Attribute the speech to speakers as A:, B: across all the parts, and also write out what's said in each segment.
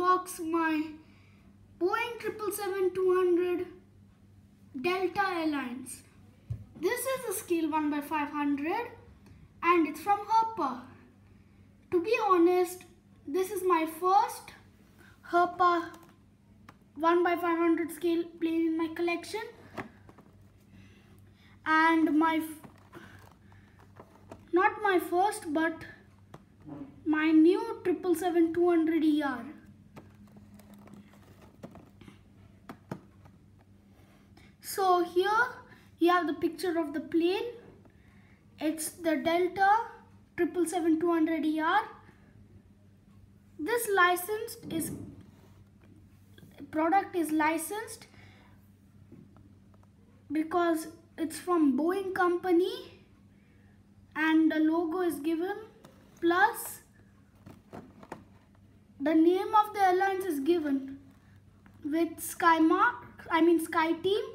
A: unbox my Boeing 777-200 Delta Airlines. This is a scale 1/500 and it's from Herpa. To be honest, this is my first Herpa 1/500 scale plane in my collection, and not my first but my new 777-200ER. So here you have the picture of the plane. It's the Delta 777-200ER. This product is licensed because it's from Boeing company and the logo is given, plus the name of the airlines is given with Sky Team,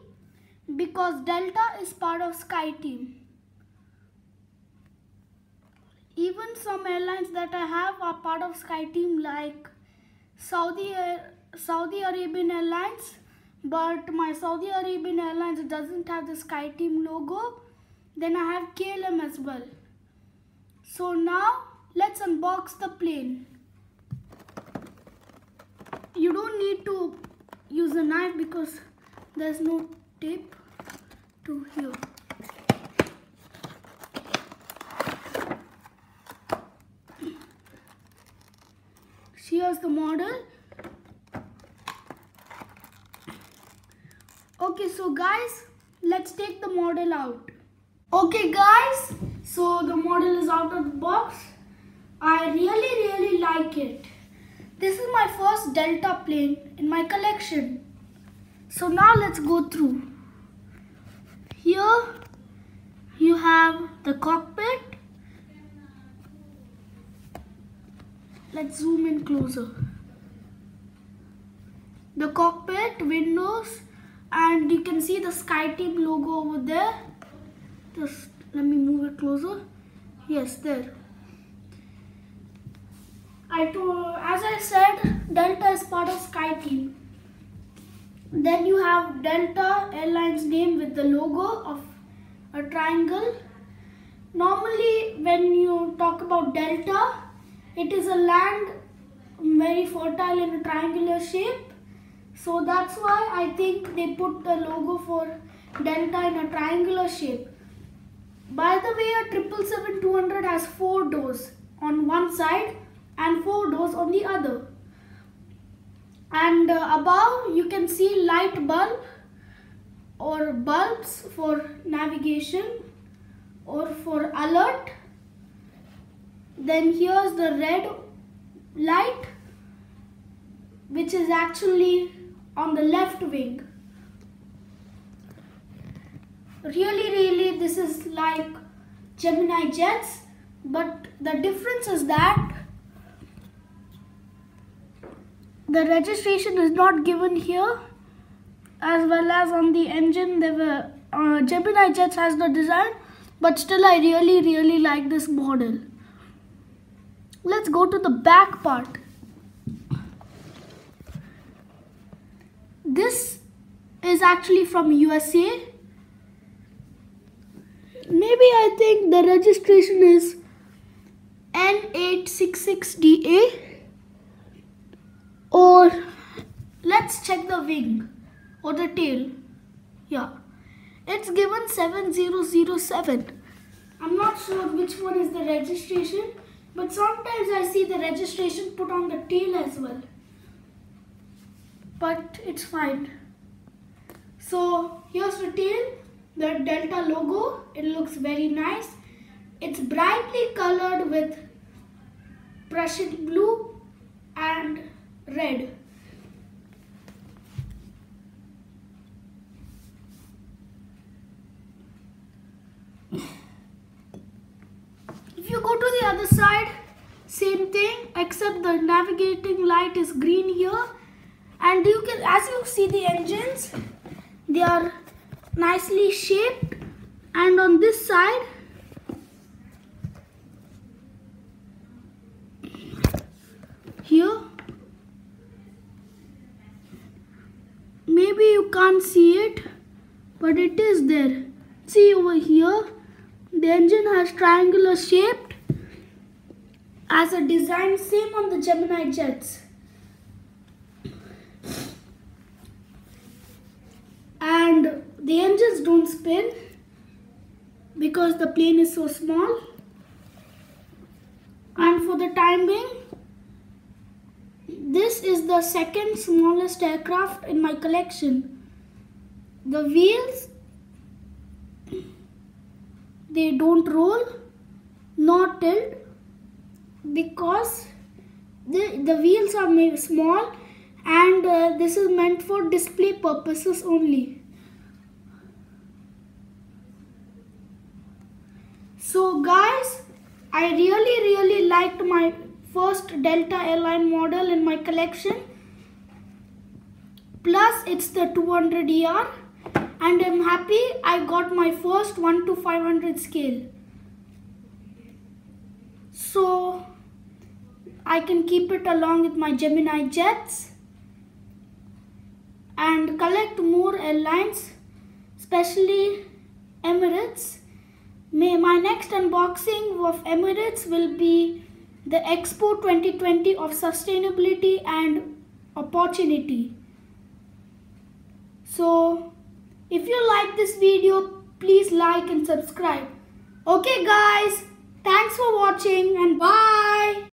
A: because Delta is part of Sky Team. Even some airlines that I have are part of Sky Team, like Saudi Arabian Airlines, but my Saudi Arabian Airlines doesn't have the Sky Team logo. Then I have KLM as well. So now let's unbox the plane. You don't need to use a knife because there's no tape to here. Here's the model. Okay, so guys, let's take the model out. Okay guys, so the model is out of the box. I really like it. This is my first Delta plane in my collection. So now let's go through. Here you have the cockpit. Let's zoom in closer. The cockpit, windows, and you can see the Sky Team logo over there. Just let me move it closer. Yes, there. As I said, Delta is part of Sky Team. Then you have Delta Airlines name with the logo of a triangle. Normally, when you talk about Delta, it is a land very fertile in a triangular shape. So that's why I think they put the logo for Delta in a triangular shape. By the way, a 777-200 has 4 doors on one side and 4 doors on the other. And above you can see light bulb or bulbs for navigation or for alert. Then here's the red light, which is actually on the left wing. Really this is like Gemini jets, but the difference is that the registration is not given here, as well as on the engine. Gemini jets has the design, but still I really like this model. Let's go to the back part. This is actually from USA. Maybe I think the registration is N866DA. Or let's check the wing or the tail. Yeah, it's given 7007. I'm not sure which one is the registration, but sometimes I see the registration put on the tail as well. But it's fine. So here's the tail, the Delta logo. It looks very nice. It's brightly colored with Prussian blue and red. If you go to the other side, same thing, except the navigating light is green here. And you can, as you see the engines, they are nicely shaped, and on this side here can't see it, but it is there. See over here, the engine has triangular shaped as a design, same on the Gemini jets. And the engines don't spin because the plane is so small. And for the time being, this is the second smallest aircraft in my collection. The wheels, they don't roll nor tilt because the wheels are made small, and this is meant for display purposes only. So guys, I really liked my first Delta airline model in my collection. Plus it's the 200ER, and I'm happy I got my first 1:500 scale. So I can keep it along with my Gemini jets and collect more airlines, especially Emirates. My next unboxing of Emirates will be the Expo 2020 of sustainability and opportunity. So if you like this video, please like and subscribe. Okay guys, thanks for watching and bye.